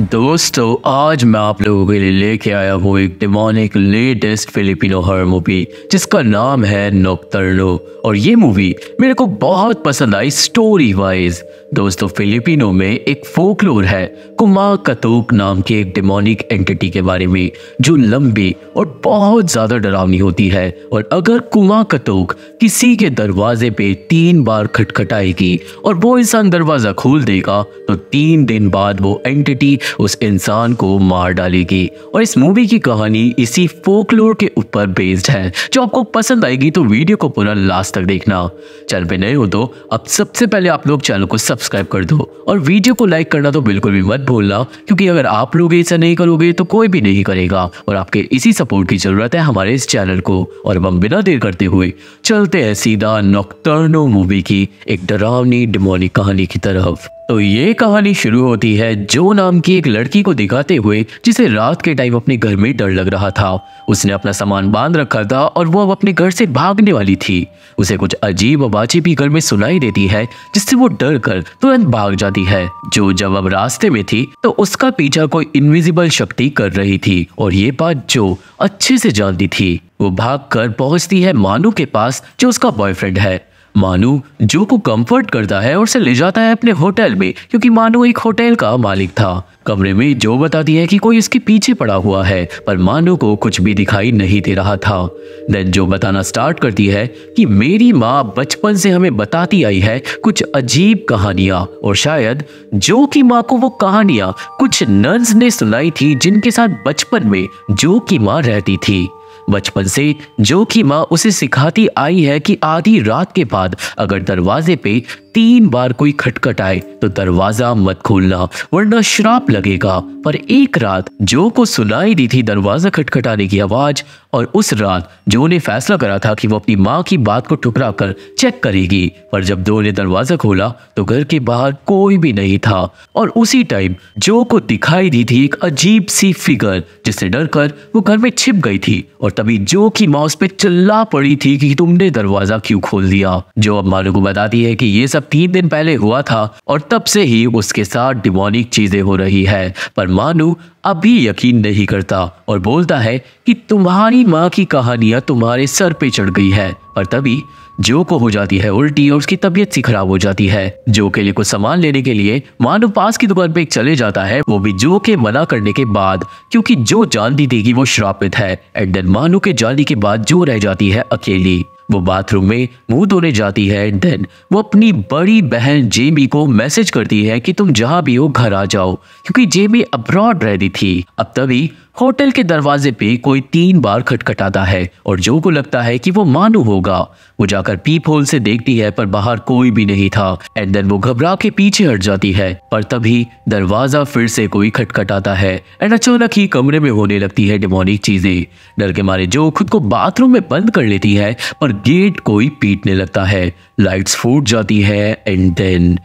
दोस्तों, आज मैं आप लोगों के लिए लेके आया हूँ एक demonic latest Filipino horror movie जिसका नाम है नॉकटर्नो। और ये मूवी मेरे को बहुत पसंद आई स्टोरी वाइज। दोस्तों, फिलिपिनो में एक फोकलोर है कुमा कतोक नाम के एक डिमोनिक एंटिटी के बारे में जो लंबी और बहुत ज़्यादा डरावनी होती है। और अगर कुमा कतोक किसी के दरवाजे पे 3 बार खटखटाएगी और वो इंसान दरवाज़ा खोल देगा तो 3 दिन बाद वो एंटिटी उस इंसान को मार डालेगी। और इस मूवी की कहानी इसी फोकलोर के ऊपर बेस्ड है। जो आपको पसंद आएगी तो वीडियो को पूरा लास्ट तक देखना। चैनल पे नए हो तो अब सबसे पहले आप लोग चैनल को सब्सक्राइब कर दो और वीडियो को लाइक करना तो बिल्कुल भी मत भूलना, क्योंकि अगर आप लोग ऐसा नहीं करोगे तो कोई भी नहीं करेगा। और आपके इसी सपोर्ट की जरूरत है हमारे इस चैनल को। और अब हम बिना देर करते हुए चलते हैं सीधा नॉकटर्नो मूवी की एक डरावनी डिमोनिक कहानी की तरफ। तो ये कहानी शुरू होती है जो नाम की एक लड़की को दिखाते हुए जिसे रात के टाइम अपने घर में डर लग रहा था। उसने अपना सामान बांध रखा था और वो अब अपने घर से भागने वाली थी। उसे कुछ अजीब आवाजें भी घर में सुनाई देती है जिससे वो डर कर तुरंत भाग जाती है। जो जब अब रास्ते में थी तो उसका पीछा कोई इनविजिबल शक्ति कर रही थी और ये बात जो अच्छे से जानती थी। वो भागकर पहुंचती है मानू के पास जो उसका बॉयफ्रेंड है। मानू जो को कंफर्ट करता है और उसे ले जाता है अपने होटल में, क्योंकि मानू एक होटल का मालिक था। कमरे में जो बताती है कि कोई इसके पीछे पड़ा हुआ है, पर मानू को कुछ भी दिखाई नहीं दे रहा था। देन जो बताना स्टार्ट करती है कि मेरी माँ बचपन से हमें बताती आई है कुछ अजीब कहानियां, और शायद जो की माँ को वो कहानियां कुछ नन्स ने सुनाई थी जिनके साथ बचपन में जो की माँ रहती थी। बचपन से जो की माँ उसे सिखाती आई है कि आधी रात के बाद अगर दरवाजे पे 3 बार कोई खटखटाए तो दरवाजा मत खोलना वरना श्राप लगेगा। पर एक रात जो को सुनाई दी थी दरवाजा खटखटाने की आवाज, और उस रात जो ने फैसला करा था कि वो अपनी माँ की बात को ठुकरा कर चेक करेगी। पर जब दो ने दरवाजा खोला तो घर के बाहर कोई भी नहीं था। और उसी टाइम जो को दिखाई दी थी एक अजीब सी फिगर जिससे डरकर वो घर में छिप गई थी। और तभी जो की माँ उस पर चिल्ला पड़ी थी कि तुमने दरवाजा क्यों खोल दिया। जो अब मानू को बताती है कि ये सब 3 दिन पहले हुआ था और तब से ही उसके साथ डिमोनिक चीजें हो रही है। पर मानू अभी यकीन नहीं करता और बोलता है कि तुम्हारी माँ की कहानियां तुम्हारे सर पे चढ़ गई है। और तभी जो को हो जाती है उल्टी और उसकी तबीयत सी खराब हो जाती है। जो के लिए कुछ सामान लेने के लिए मानू पास की दुकान पे चले जाता है, वो भी जो के मना करने के बाद, क्योंकि जो जानती थी कि वो श्रापित है। एंड देन मानू के जाने के बाद जो रह जाती है अकेली। वो बाथरूम में मुंह धोने जाती है। एंड देन वो अपनी बड़ी बहन जेमी को मैसेज करती है कि तुम जहां भी हो घर आ जाओ, क्योंकि जेमी अब्रॉड रहती थी। अब तभी होटल के दरवाजे पे कोई 3 बार खटखटाता है और जो को लगता है कि वो मानू होगा। वो जाकर पीप होल से देखती है पर बाहर कोई भी नहीं था। एंड देन वो घबरा के पीछे हट जाती है, पर तभी दरवाजा फिर से कोई खटखटाता है। एंड अचानक ही कमरे में होने लगती है डिमोनिक चीजें। डर के मारे जो खुद को बाथरूम में बंद कर लेती है, पर गेट कोई पीटने लगता है। लाइट्स फूट जाती है। एंड देन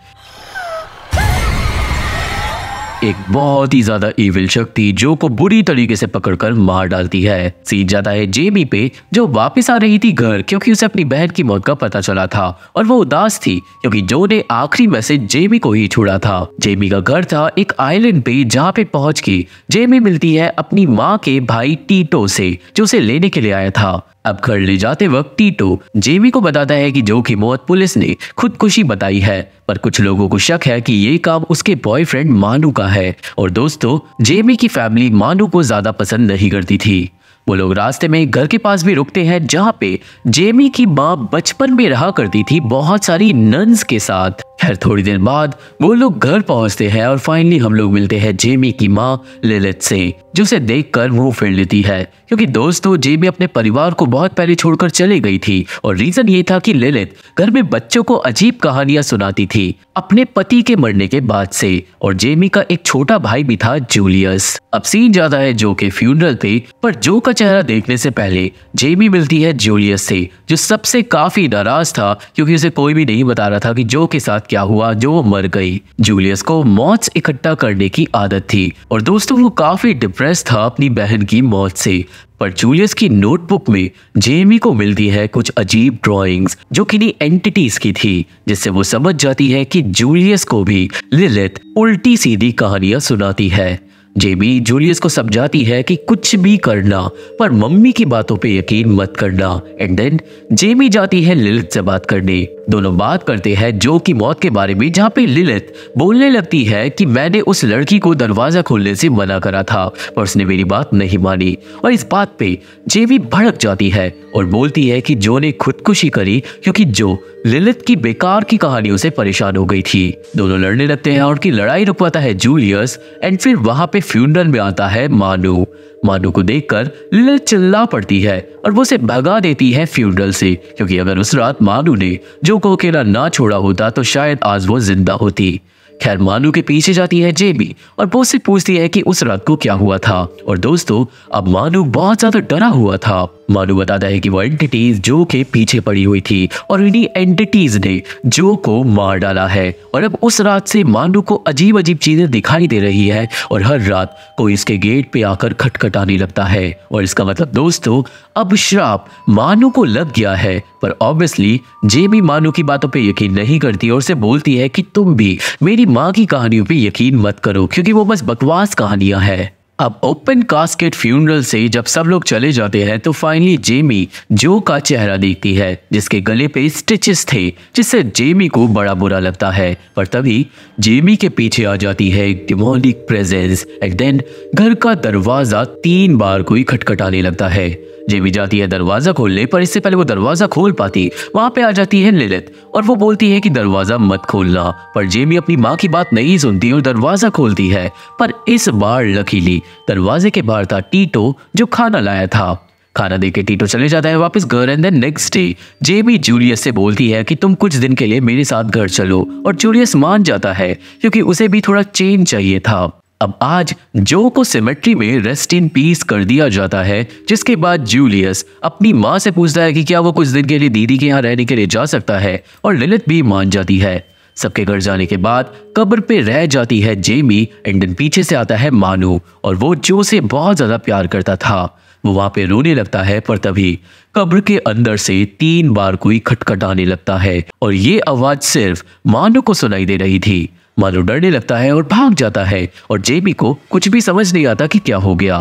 एक बहुत ही ज्यादा इविल शक्ति जो को बुरी तरीके से पकड़कर मार डालती है। सीन जाता है जेमी पे जो वापस आ रही थी घर, क्योंकि उसे अपनी बहन की मौत का पता चला था और वो उदास थी क्योंकि जो ने आखिरी मैसेज जेमी को ही छोड़ा था। जेमी का घर था एक आइलैंड पे, जहाँ पे पहुंच के जेमी मिलती है अपनी माँ के भाई टीटो से जो उसे लेने के लिए आया था। अब घर ले जाते वक्त टीटो जेमी को बताता है कि जो की मौत पुलिस ने खुदकुशी बताई है, पर कुछ लोगों को शक है कि ये काम उसके बॉयफ्रेंड मानू का है। और दोस्तों, जेमी की फैमिली मानू को ज्यादा पसंद नहीं करती थी। वो लोग रास्ते में घर के पास भी रुकते हैं जहाँ पे जेमी की माँ बचपन में रहा करती थी बहुत सारी नन्स के साथ। खैर थोड़ी देर बाद वो लोग घर पहुंचते हैं और फाइनली हम लोग मिलते हैं जेमी की माँ लिलिथ से, जो उसे देखकर मुंह फेर लेती है, क्योंकि दोस्तों जेमी अपने परिवार को बहुत पहले छोड़कर चली गई थी। और रीजन ये था कि लिलिथ घर में बच्चों को अजीब कहानियां सुनाती थी अपने पति के मरने के बाद से। और जेमी का एक छोटा भाई भी था जूलियस। अब सीन जाता है जो के फ्यूनरल पे, पर जो का चेहरा देखने से पहले जेमी मिलती है जूलियस से, जो सबसे काफी नाराज था क्योंकि उसे कोई भी नहीं बता रहा था कि जो के साथ साथ क्या हुआ जो वो मर गई। जूलियस को मौत इकट्ठा करने की आदत थी और दोस्तों वो काफी डिप्रेस था अपनी बहन की मौत से। पर जूलियस की नोटबुक में जेमी को मिलती है कुछ अजीब ड्राइंग्स जो किन्हीं एंटिटीज की थी, जिससे वो समझ जाती है कि जूलियस को भी लिलिथ उल्टी सीधी कहानियां सुनाती है। जेमी जूलियस को समझाती है कि कुछ भी करना पर मम्मी की बातों पे यकीन मत करना। एंड देन जेमी जाती है लिलिथ से बात करने। दोनों बात करते हैं जो की मौत के बारे में, जहाँ पे लिलिथ बोलने लगती है कि मैंने उस लड़की को दरवाजा खोलने से मना करा था पर उसने मेरी बात नहीं मानी। और इस बात पे जेमी भड़क जाती है और बोलती है कि जो ने खुदकुशी करी क्योंकि जो लिलिथ की बेकार की कहानियों से परेशान हो गई थी। दोनों लड़ने लगते हैं और उनकी लड़ाई रुकवाता है जूलियस। एंड फिर वहां पे फ्यूनरल में आता है मानू। मानू को देखकर लिलिथ चिल्ला पड़ती है और वो उसे भगा देती है फ्यूनरल से, क्योंकि अगर उस रात मानू ने जो को अकेला ना छोड़ा होता तो शायद आज वो जिंदा होती। खैर मानू के पीछे जाती है जेमी और वो उससे पूछती है कि उस रात को क्या हुआ था। और दोस्तों अब मानू बहुत ज्यादा डरा हुआ था। मानू बताता है कि वो एंटिटीज जो के पीछे पड़ी हुई थी और इन्हीं एंटिटीज ने जो को मार डाला है। और अब उस रात से मानू को अजीब अजीब चीजें दिखाई दे रही है और हर रात कोई इसके गेट पे आकर खटखटाने लगता है। और इसका मतलब दोस्तों अब श्राप मानू को लग गया है। पर ऑब्वियसली जेमी मानू की बातों पे यकीन नहीं करती और उसे बोलती है कि तुम भी मेरी माँ की कहानियों पे यकीन मत करो क्योंकि वो बस बकवास कहानियां हैं। अब ओपन कास्केट फ्यूनरल से जब सब लोग चले जाते हैं तो फाइनली जेमी जो का चेहरा देखती है जिसके गले पे स्टिचेस थे, जिससे जेमी को बड़ा बुरा लगता है। पर तभी जेमी के पीछे आ जाती है एक डिमोनिक प्रेजेंस। एंड देन घर का दरवाजा 3 बार कोई खटखटाने लगता है। जेमी जाती है दरवाजा खोलने, पर इससे पहले वो दरवाजा खोल पाती वहां पे आ जाती है लिलिथ और वो बोलती है कि दरवाजा मत खोलना। पर जेमी अपनी माँ की बात नहीं सुनती और दरवाजा खोलती है। पर इस बार लकीली दरवाजे के बाहर था टीटो जो खाना लाया था। खाना देके टीटो चले जाता है वापस घर। And then next day Jamie Julius से बोलती है कि तुम कुछ दिन के लिए मेरे साथ घर चलो और जूलियस मान जाता है क्योंकि उसे भी थोड़ा चेंज चाहिए था। अब आज जो को सिमेट्री में रेस्ट इन पीस कर दिया जाता है, जिसके बाद जूलियस अपनी माँ से पूछता है कि क्या वो कुछ दिन के लिए दीदी के यहाँ रहने के लिए जा सकता है और लिलिथ भी मान जाती है। सबके घर जाने के बाद कब्र पे रह जाती है जेमी। एंड देन पीछे से आता है मानू और वो जो से बहुत ज्यादा प्यार करता था। वो वहां पे रोने लगता है पर तभी कब्र के अंदर से 3 बार कोई खटखटाने लगता है और ये आवाज सिर्फ मानू को सुनाई दे रही थी। मानू डरने लगता है और भाग जाता है और जेमी को कुछ भी समझ नहीं आता कि क्या हो गया।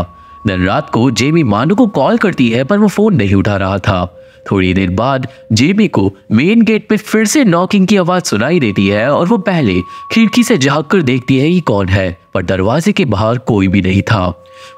दिन रात को जेमी मानू को कॉल करती है पर वो फोन नहीं उठा रहा था। थोड़ी देर बाद जेमी को मेन गेट पे फिर से नॉकिंग की आवाज सुनाई देती है और वो पहले खिड़की से झांक कर देखती है ये कौन है, पर दरवाजे के बाहर कोई भी नहीं था।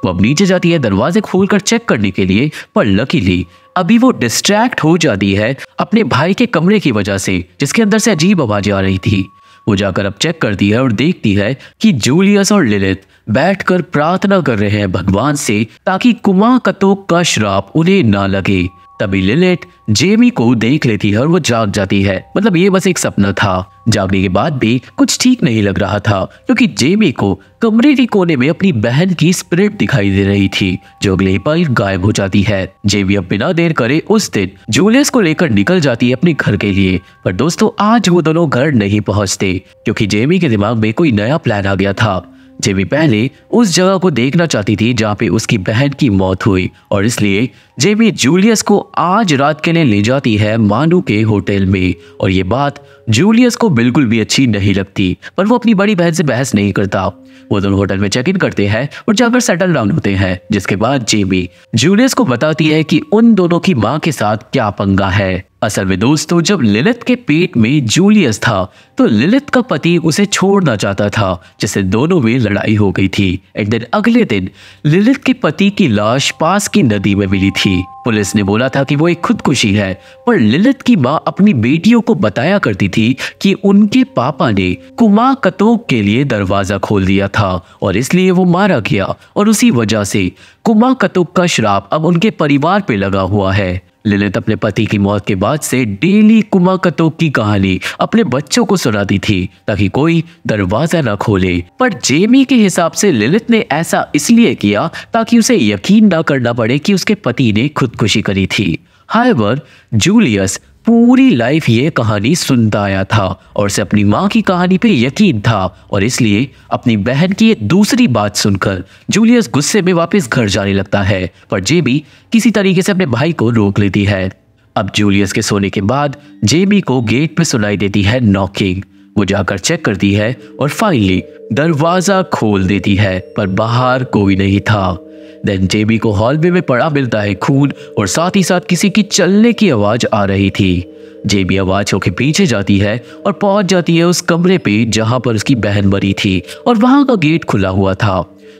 वो अब नीचे जाती है दरवाजे खोलकर चेक करने के लिए, पर लकीली अभी वो डिस्ट्रैक्ट हो जाती है अपने भाई के कमरे की वजह से, जिसके अंदर से अजीब आवाजें आ रही थी। वो जाकर अब चेक करती है और देखती है कि जूलियस और लिलिथ बैठकर प्रार्थना कर रहे हैं भगवान से ताकि कुमाकतोक का श्राप उन्हें ना लगे। तभी लिलिथ जेमी को देख लेती है और वो जाग जाती है। मतलब ये बस एक सपना था। जागने के बाद भी कुछ ठीक नहीं लग रहा था क्योंकि जेमी को कमरे के कोने में अपनी बहन की स्पिरिट दिखाई दे रही थी जो अगले पल गायब हो जाती है। जेमी अब बिना देर करे उस दिन जूलियस को लेकर निकल जाती है अपने घर के लिए। पर दोस्तों आज वो दोनों घर नहीं पहुंचते क्योंकि जेमी के दिमाग में कोई नया प्लान आ गया था। जेमी पहले उस जगह को देखना चाहती थी जहाँ पे उसकी बहन की मौत हुई और इसलिए जेमी जूलियस को आज रात के लिए ले जाती है मानू के होटल में। और ये बात जूलियस को बिल्कुल भी अच्छी नहीं लगती, पर वो अपनी बड़ी बहन से बहस नहीं करता। वो दोनों होटल में चेक इन करते हैं और जाकर सेटल डाउन होते हैं, जिसके बाद जेमी जूलियस को बताती है कि उन दोनों की माँ के साथ क्या पंगा है। असल में दोस्तों जब लिलिथ के पेट में जूलियस था तो लिलिथ का पति उसे छोड़ना चाहता था, जिससे दोनों में लड़ाई हो गई थी। एंड देन अगले दिन लिलिथ के पति की लाश पास की नदी में मिली थी। पुलिस ने बोला था कि वो एक खुदकुशी है, पर लिलिथ की माँ अपनी बेटियों को बताया करती थी कि उनके पापा ने कुमाकतोक के लिए दरवाजा खोल दिया था और इसलिए वो मारा गया और उसी वजह से कुमाकतोक का श्राप अब उनके परिवार पे लगा हुआ है। लिलिथ अपने पति की मौत के बाद से डेली कुमाकतोक की कहानी अपने बच्चों को सुनाती थी ताकि कोई दरवाजा ना खोले। पर जेमी के हिसाब से लिलिथ ने ऐसा इसलिए किया ताकि उसे यकीन ना करना पड़े कि उसके पति ने खुदकुशी करी थी। हाउएवर जूलियस पूरी लाइफ ये कहानी सुनता आया था और उसे अपनी माँ की कहानी पे यकीन था और इसलिए अपनी बहन की ये दूसरी बात सुनकर जूलियस गुस्से में वापस घर जाने लगता है, पर जेमी किसी तरीके से अपने भाई को रोक लेती है। अब जूलियस के सोने के बाद जेमी को गेट पे सुनाई देती है नॉकिंग। वो जाकर चेक करती है और फाइनली दरवाजा खोल देती है, पर बाहर कोई नहीं था। देन जेमी को हॉलवे में पड़ा मिलता है खून और साथ ही साथ किसी की चलने की आवाज आ रही थी। जेमी आवाज होके पीछे जाती है और पहुंच जाती है उस कमरे पे जहां पर उसकी बहन मरी थी और वहां का गेट खुला हुआ था।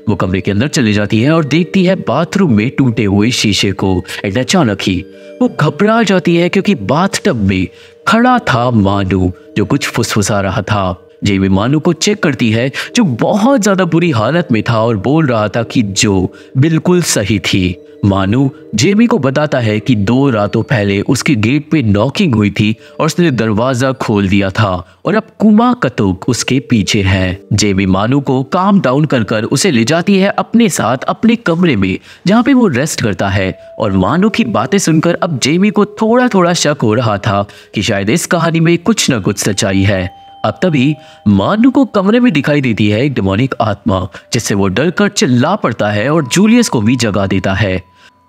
वो कमरे के अंदर चली जाती है और देखती है बाथरूम में टूटे हुए शीशे को। एंड अचानक ही वो घबरा जाती है क्योंकि बाथटब में खड़ा था मानू, जो कुछ फुसफुसा रहा था। जेमी मानू को चेक करती है जो बहुत ज्यादा बुरी हालत में था और बोल रहा था कि जो बिल्कुल सही थी। मानू जेमी को बताता है कि 2 रातों पहले उसके गेट पे नॉकिंग हुई थी और उसने दरवाजा खोल दिया था और अब कुमा कतुक उसके पीछे है। जेमी मानू को काम डाउन कर उसे ले जाती है अपने साथ अपने कमरे में जहाँ पे वो रेस्ट करता है। और मानू की बातें सुनकर अब जेमी को थोड़ा थोड़ा शक हो रहा था कि शायद इस कहानी में कुछ न कुछ सच्चाई है। अब तभी मानू को कमरे में दिखाई देती है एक डेमोनिक आत्मा, जिससे वो डर कर चिल्ला पड़ता है और जूलियस को भी जगा देता है।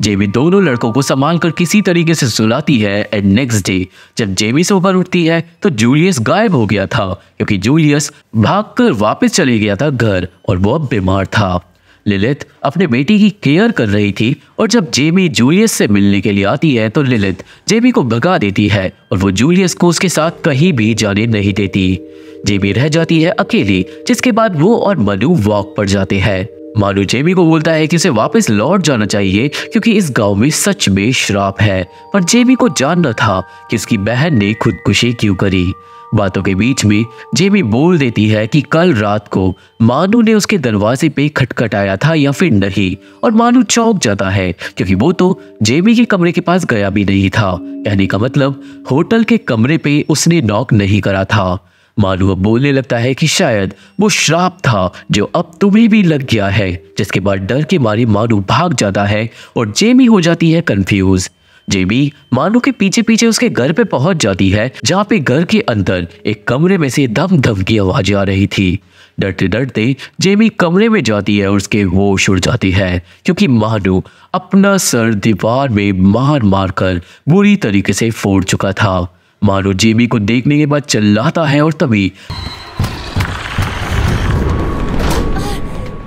जेमी दोनों लड़कों को संभाल कर किसी तरीके से सुलाती है। एंड नेक्स्ट डे जब जेमी सोकर उठती है तो जूलियस गायब हो गया था, क्योंकि जूलियस भागकर वापस चले गया था घर और वो अब बीमार था। लिलिथ अपने बेटी की केयर कर रही थी और जब जेमी जूलियस से मिलने के लिए आती है तो लिलिथ जेमी को भगा देती है और वो जूलियस को उसके साथ कहीं भी जाने नहीं देती। जेमी रह जाती है अकेली, जिसके बाद वो और मनु वॉक पर जाते हैं। मानू जेमी को बोलता है कि उसे वापस लौट जाना चाहिए क्योंकि इस गांव में सच में श्राप है, पर जेमी को जानना था कि उसकी बहन ने खुदकुशी क्यों करी। बातों के बीच में जेमी बोल देती है कि कल रात को मानू ने उसके दरवाजे पे खटखटाया था या फिर नहीं, और मानू चौंक जाता है क्योंकि वो तो जेमी के कमरे के पास गया भी नहीं था। कहने का मतलब होटल के कमरे पे उसने नॉक नहीं करा था। मानू अब बोलने लगता है कि शायद वो श्राप था जो अब तुम्हें भी लग गया है, जिसके बाद डर के मारे मानू भाग जाता है और जेमी हो जाती है कंफ्यूज। जेमी मानू के पीछे पीछे उसके घर पे पहुंच जाती है, जहां पे घर के अंदर एक कमरे में से धम धम की आवाज आ रही थी। डरते डरते जेमी कमरे में जाती है और उसके होश उड़ जाती है क्योंकि मानू अपना सर दीवार में मार मार कर बुरी तरीके से फोड़ चुका था। मानू जेमी को देखने के बाद चिल्लाता है और तभी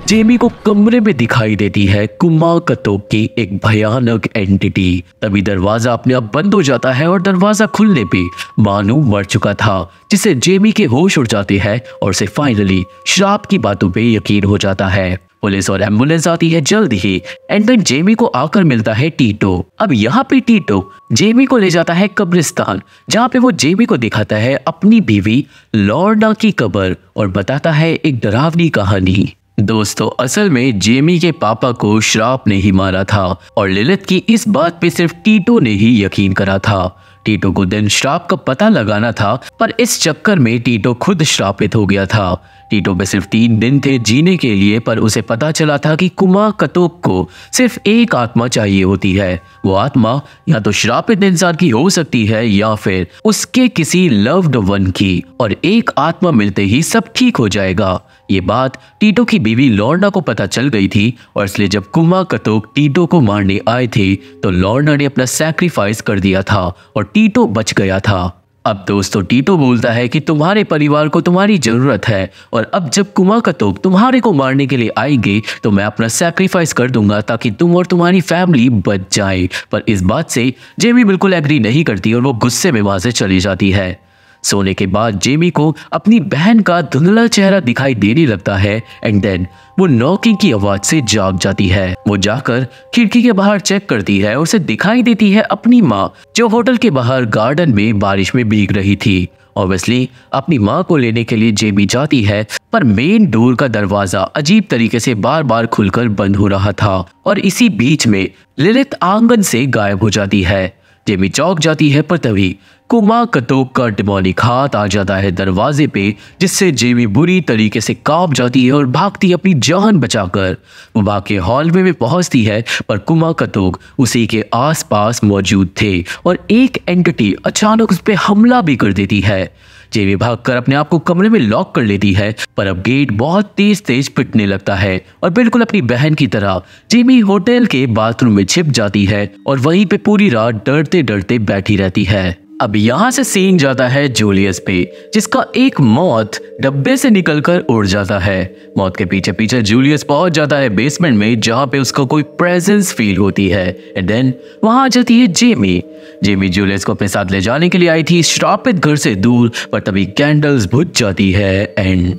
जेमी को कमरे में दिखाई देती है कुमा कतुक की एक भयानक एंटिटी। तभी दरवाजा अपने आप बंद हो जाता है और दरवाजा खुलने पे मानू मर चुका था, जिससे जेमी के होश उड़ जाते हैं और उसे फाइनली श्राप की बातों पे यकीन हो जाता है। पुलिस और एम्बुलेंस आती है जल्द ही एंड देन जेमी को आकर मिलता है टीटो। अब यहाँ पे टीटो जेमी को ले जाता है कब्रिस्तान, जहाँ पे वो जेमी को दिखाता है अपनी बीवी लॉर्ना की कब्र और बताता है एक डरावनी कहानी। दोस्तों असल में जेमी के पापा को श्राप ने ही मारा था और लिलिथ की इस बात पे सिर्फ टीटो ने ही यकीन करा था। टीटो को दिन श्राप का पता लगाना था, पर इस चक्कर में टीटो खुद श्रापित हो गया था। टीटो में सिर्फ 3 दिन थे जीने के लिए, पर उसे पता चला था कि कुमा कतुक को सिर्फ एक आत्मा चाहिए होती है। वो आत्मा या तो श्रापित इंसान की हो सकती है या फिर उसके किसी लव्ड वन की, और एक आत्मा मिलते ही सब ठीक हो जाएगा। ये बात टीटो की बीवी लॉर्ना को पता चल गई थी और इसलिए जब कुमा कतुक टीटो को मारने आए थे तो लॉर्ना ने अपना सैक्रिफाइस कर दिया था और टीटो बच गया था। अब दोस्तों टीटो बोलता है कि तुम्हारे परिवार को तुम्हारी जरूरत है और अब जब कुमा कतुक तुम्हारे को मारने के लिए आएंगे तो मैं अपना सैक्रिफाइस कर दूंगा ताकि तुम और तुम्हारी फैमिली बच जाए। पर इस बात से जेमी बिल्कुल एग्री नहीं करती और वो गुस्से में वहां से चली जाती है। सोने के बाद जेमी को अपनी बहन का धुंधला चेहरा दिखाई देने लगता है एंड देन वो नॉकिंग की आवाज से जाग जाती है। वो जाकर खिड़की के बाहर चेक करती है और उसे दिखाई देती है अपनी माँ, जो होटल के बाहर गार्डन में बारिश में भीग रही थी। ऑब्वियसली अपनी माँ को लेने के लिए जेमी जाती है, पर मेन डोर का दरवाजा अजीब तरीके से बार बार खुलकर बंद हो रहा था और इसी बीच में लिलिथ आंगन से गायब हो जाती है। जेमी चौंक जाती है, पर तभी कुमा कतोक का डिमोनिक हाथ आ जाता है दरवाजे पे, जिससे जेमी बुरी तरीके से कांप जाती है और भागती है अपनी जान बचाकर। वो भाग के हॉल में भी पहुंचती है, पर कुमा कतोक उसी के आसपास मौजूद थे और एक एंटिटी अचानक उस पर हमला भी कर देती है। जेमी भागकर अपने आप को कमरे में लॉक कर लेती है, पर अब गेट बहुत तेज तेज पिटने लगता है और बिल्कुल अपनी बहन की तरह जेमी होटल के बाथरूम में छिप जाती है और वहीं पे पूरी रात डरते डरते बैठी रहती है। अब यहाँ से सीन जाता है जूलियस पे, जिसका एक मौत डब्बे से निकलकर उड़ जाता है। मौत के पीछे पीछे जूलियस पहुंच जाता है बेसमेंट में, जहाँ पे उसको कोई प्रेजेंस फील होती है। एंड देन वहां आ जाती है जेमी। जेमी जूलियस को अपने साथ ले जाने के लिए आई थी श्रापित घर से दूर, पर तभी कैंडल्स बुझ जाती है एंड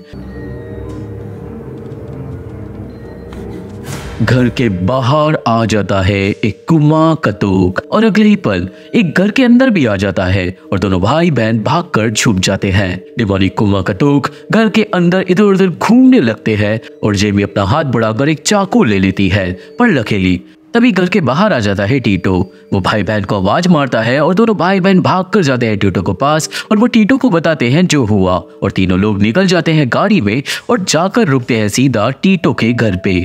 घर के बाहर आ जाता है एक कुमा कतोक और अगले ही पल एक घर के अंदर भी आ जाता है और दोनों भाई बहन भागकर छुप जाते हैं। डिमोनिक कुमा कतोक घर के अंदर इधर उधर घूमने लगते हैं और जेमी अपना हाथ बढ़ाकर एक चाकू ले लेती है, पर लकीली तभी घर के बाहर आ जाता है टीटो। वो भाई बहन को आवाज मारता है और दोनों भाई बहन भाग कर जाते हैं टीटो को पास और वो टीटो को बताते हैं जो हुआ, और तीनों लोग निकल जाते हैं गाड़ी में और जाकर रुकते हैं सीधा टीटो के घर पे।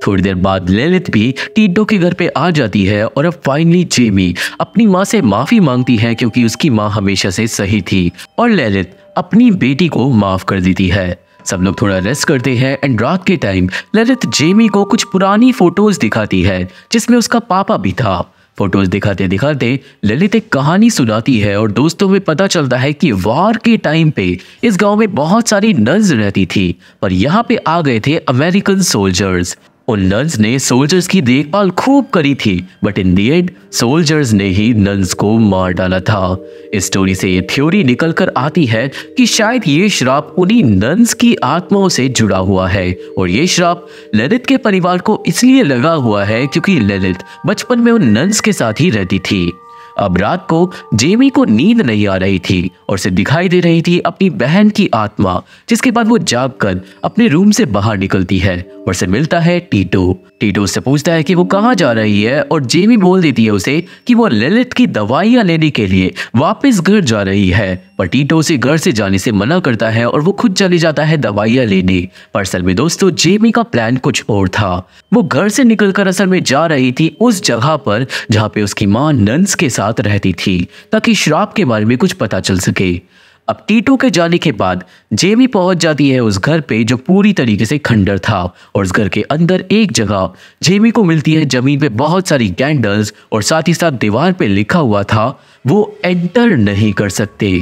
थोड़ी देर बाद ललित भी टीटो के घर पे आ जाती है और अब फाइनली जेमी अपनी माँ से माफी मांगती है, क्योंकि उसकी माँ हमेशा से सही थी और ललित अपनी बेटी को माफ कर देती है। सब लोग थोड़ा रेस्ट करते हैं एंड रात के टाइम ललित जेमी को कुछ पुरानी फोटोज दिखाती है जिसमें उसका पापा भी था। फोटोज दिखाते दिखाते ललित एक कहानी सुनाती है और दोस्तों में पता चलता है कि वार के टाइम पे इस गांव में बहुत सारी नन्स रहती थी, पर यहाँ पे आ गए थे अमेरिकन सोल्जर्स। उन नन्स ने सोल्जर्स की देखभाल खूब करी थी, but in the and soldiers ने ही नन्स को मार डाला था। इस स्टोरी से ये थ्योरी निकल कर आती है कि शायद ये श्राप उन्हीं नन्स की आत्माओं से जुड़ा हुआ है, और ये श्राप ललित के परिवार को इसलिए लगा हुआ है क्योंकि ललित बचपन में उन नन्स के साथ ही रहती थी। अब रात को जेमी को नींद नहीं आ रही थी और उसे दिखाई दे रही थी अपनी बहन की आत्मा, जिसके बाद वो जागकर अपने रूम से बाहर निकलती है और उसे मिलता है टीटो। टीटो उससे पूछता है कि वो कहाँ जा रही है और जेमी बोल देती है उसे कि वो ललित की दवाइयाँ लेने के लिए वापस घर जा रही है, पर टीटो उसे घर से जाने से मना करता है और वो खुद चले जाता है दवाइयाँ लेने। पर असल में दोस्तों जेमी का प्लान कुछ और था। वो घर से निकलकर असल में जा रही थी उस जगह पर जहाँ पे उसकी माँ नन्स के साथ रहती थी, ताकि श्राप के बारे में कुछ पता चल सके। अब टीटो के जाने के बाद जेमी पहुंच जाती है उस घर पे जो पूरी तरीके से खंडर था, और उस घर के अंदर एक जगह जेमी को मिलती है जमीन पे बहुत सारी कैंडल्स और साथ ही साथ दीवार पे लिखा हुआ था वो एंटर नहीं कर सकते।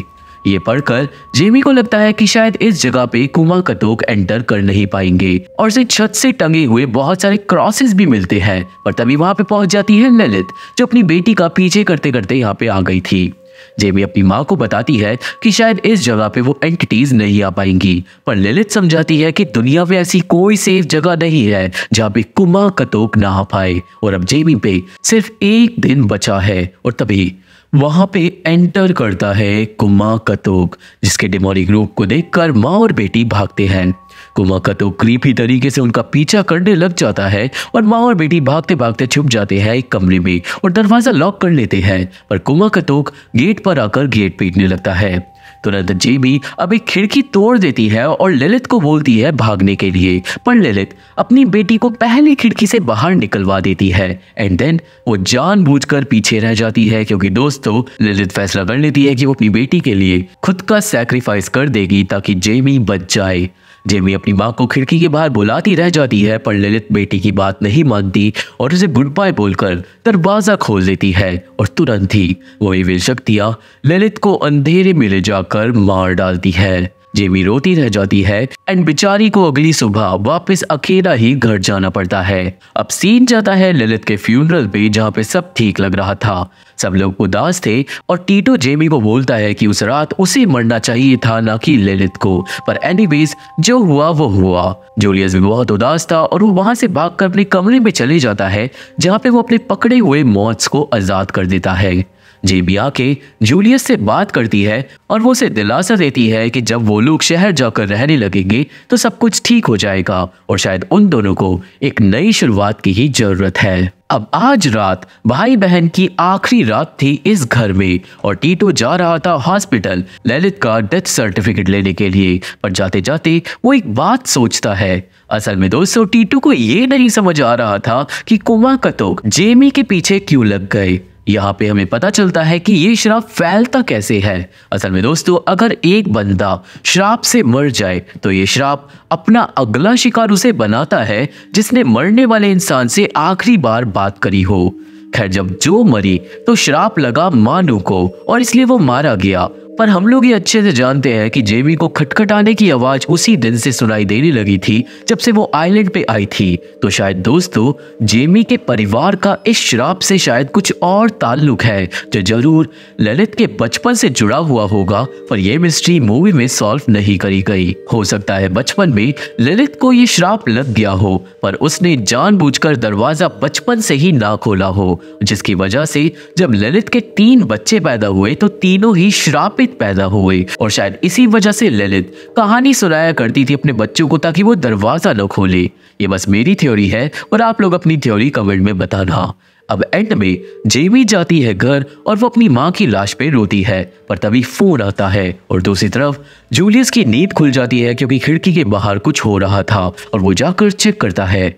ये पढ़कर जेमी को लगता है कि शायद इस जगह पे कुमा कतोक एंटर कर नहीं पाएंगे, और उसे छत से टंगे हुए बहुत सारे क्रॉसेस भी मिलते हैं। पर तभी वहां पे पहुंच जाती है ललित, जो अपनी बेटी का पीछे करते करते यहाँ पे आ गई थी। जेमी अपनी माँ को बताती है कि शायद इस जगह पे वो एंटिटीज नहीं आ पाएंगी, पर ललित समझाती है कि दुनिया में ऐसी कोई सेफ जगह नहीं है जहाँ पे कुमा कतोक ना आ पाए, और अब जेमी पे सिर्फ एक दिन बचा है। और तभी वहां पे एंटर करता है कुमा कतोक, जिसके डिमोनिक रूप को देखकर माँ और बेटी भागते हैं। कुमा कतोक क्रीपी तरीके से उनका पीछा करने लग जाता है और माँ और बेटी भागते भागते छुप जाते हैं एक कमरे में और दरवाजा लॉक कर लेते हैं। पर कुमा कतोक गेट पर आकर गेट पीटने लगता है। तुरंत जेमी अब एक खिड़की तोड़ देती है और ललित को बोलती है भागने के लिए, पर ललित अपनी बेटी को पहली खिड़की से बाहर निकलवा देती है। एंड देन वो जानबूझकर पीछे रह जाती है, क्योंकि दोस्तों ललित फैसला कर लेती है कि वो अपनी बेटी के लिए खुद का सैक्रिफाइस कर देगी ताकि जेमी बच जाए। जेमी अपनी माँ को खिड़की के बाहर बुलाती रह जाती है, पर ललित बेटी की बात नहीं मानती और उसे गुड बाय बोलकर दरवाजा खोल देती है, और तुरंत ही वो इविल शक्तियाँ ललित को अंधेरे में ले जाकर मार डालती है। जेमी रोती रह जाती है एंड बेचारी को अगली सुबह वापस अकेला ही घर जाना पड़ता है। अब सीन जाता है ललित के फ्यूनरल पे, जहाँ पे सब ठीक लग रहा था। सब लोग उदास थे और टीटो जेमी को बोलता है कि उस रात उसे मरना चाहिए था, ना कि ललित को। पर एनीवेज जो हुआ वो हुआ। जूलियस भी बहुत उदास था और वो वहां से भागकर अपने कमरे में चले जाता है, जहाँ पे वो अपने पकड़े हुए मॉथ्स को आजाद कर देता है। जेबी आके जूलियस से बात करती है और वो उसे दिलासा देती है कि जब वो लोग शहर जाकर रहने लगेंगे तो सब कुछ ठीक हो जाएगा और शायद उन दोनों को एक नई शुरुआत की ही जरूरत है। अब आज रात भाई बहन की आखिरी रात थी इस घर में और टीटू जा रहा था हॉस्पिटल ललित का डेथ सर्टिफिकेट लेने के लिए। पर जाते जाते वो एक बात सोचता है। असल में दोस्तों टीटू को ये नहीं समझ आ रहा था कि कुमा कतोक जेमी के पीछे क्यों लग गए। यहाँ पे हमें पता चलता है कि ये श्राप फैलता कैसे है। असल में दोस्तों अगर एक बंदा श्राप से मर जाए तो ये श्राप अपना अगला शिकार उसे बनाता है जिसने मरने वाले इंसान से आखिरी बार बात करी हो। खैर जब जो मरी तो श्राप लगा मानू को और इसलिए वो मारा गया। पर हम लोग ये अच्छे से जानते हैं कि जेमी को खटखटाने की आवाज उसी दिन से सुनाई देने लगी थी जब से वो आइलैंड पे आई थी। तो शायद दोस्तों जेमी के परिवार का इस श्राप से शायद कुछ और ताल्लुक है जो जरूर ललित के बचपन से जुड़ा हुआ होगा। पर यह मिस्ट्री मूवी में सॉल्व नहीं करी गई। हो सकता है बचपन में ललित को ये श्राप लग गया हो पर उसने जानबूझकर दरवाजा बचपन से ही ना खोला हो, जिसकी वजह से जब ललित के 3 बच्चे पैदा हुए तो तीनों ही श्रापित पैदा हुए। और शायद इसी वजह से ललित कहानी सुनाया करती थी अपने बच्चों को ताकि वो दरवाजा न खोले। ये बस मेरी थ्योरी है और आप लोग अपनी थ्योरी कमेंट में बताना। अब एंड में जेमी जाती है घर और वो अपनी माँ की लाश पे रोती है। पर तभी फोन आता है और दूसरी तरफ जूलियस की नींद खुल जाती है क्योंकि खिड़की के बाहर कुछ हो रहा था और वो जाकर चेक करता है।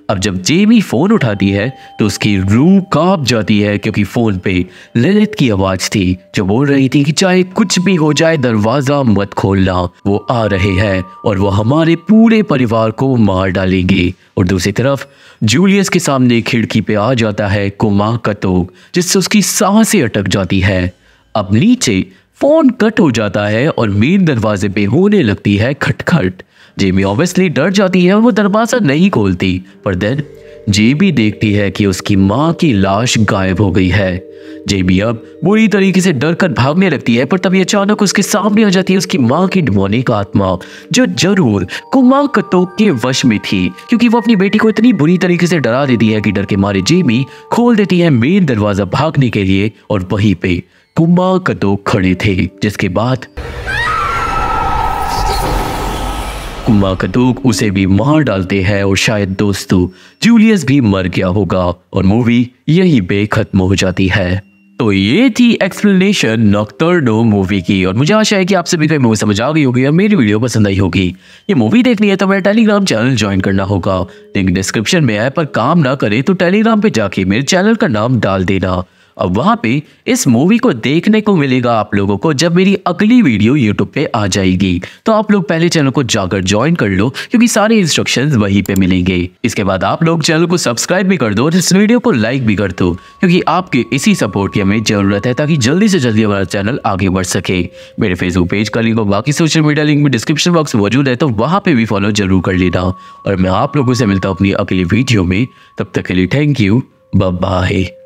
अब जब जेमी फोन उठाती है तो उसकी रूह कांप जाती है क्योंकि फोन पे ललित की आवाज थी जो बोल रही थी कि चाहे कुछ भी हो जाए दरवाजा मत खोलना, वो आ रहे हैं और वो हमारे पूरे परिवार को मार डालेंगे। और दूसरी तरफ जूलियस के सामने खिड़की पे आ जाता है कुमा कतोक जिससे उसकी सांसें अटक जाती है। अब नीचे फोन कट हो जाता है और मेन दरवाजे पे होने लगती है खटखट। जेमी ऑब्वियसली डर जाती है और वो दरवाजा नहीं खोलती। पर देन जेबी देखती है कि उसकी माँ की लाश गायब हो गई है। जेबी अब बुरी तरीके से डर कर भागने लगती है पर तभी अचानक उसके सामने आ जाती है उसकी माँ की डिमोनिक आत्मा जो जरूर कुमा कतोक के वश में थी क्योंकि वो अपनी बेटी को इतनी बुरी तरीके से डरा देती है कि डर के मारे जेबी खोल देती है मेन दरवाजा भागने के लिए और वहीं पे कुमा कतोक खड़े थे, जिसके बाद कुमा कतोक उसे भी मार डालते हैं और शायद दोस्तों जूलियस भी मर गया होगा और मूवी यहीं पे खत्म हो जाती है। तो ये थी एक्सप्लेनेशन नॉकटर्नो मूवी की और मुझे आशा है कि आप सभी को मूवी समझ आ गई होगी और मेरी वीडियो पसंद आई होगी। ये मूवी देखनी है तो मेरा टेलीग्राम चैनल ज्वाइन करना होगा, लिंक डिस्क्रिप्शन में है। पर काम ना करे तो टेलीग्राम पे जाके मेरे चैनल का नाम डाल देना। अब वहां पे इस मूवी को देखने को मिलेगा आप लोगों को जब मेरी अगली वीडियो यूट्यूब पे आ जाएगी। तो आप लोग पहले चैनल को जाकर ज्वाइन कर लो क्योंकि सारे इंस्ट्रक्शंस वहीं पे मिलेंगे। इसके बाद आप लोग चैनल को सब्सक्राइब भी कर दो और इस वीडियो को लाइक भी कर दो क्योंकि आपके इसी सपोर्ट की हमें जरूरत है ताकि जल्दी से जल्दी हमारा चैनल आगे बढ़ सके। मेरे फेसबुक पेज का लिंक और बाकी सोशल मीडिया लिंक भी डिस्क्रिप्शन बॉक्स में मौजूद है, तो वहां पे भी फॉलो जरूर कर लेना। और मैं आप लोगों से मिलता हूँ अपनी अगली वीडियो में, तब तक के लिए थैंक यू, बाय बाय।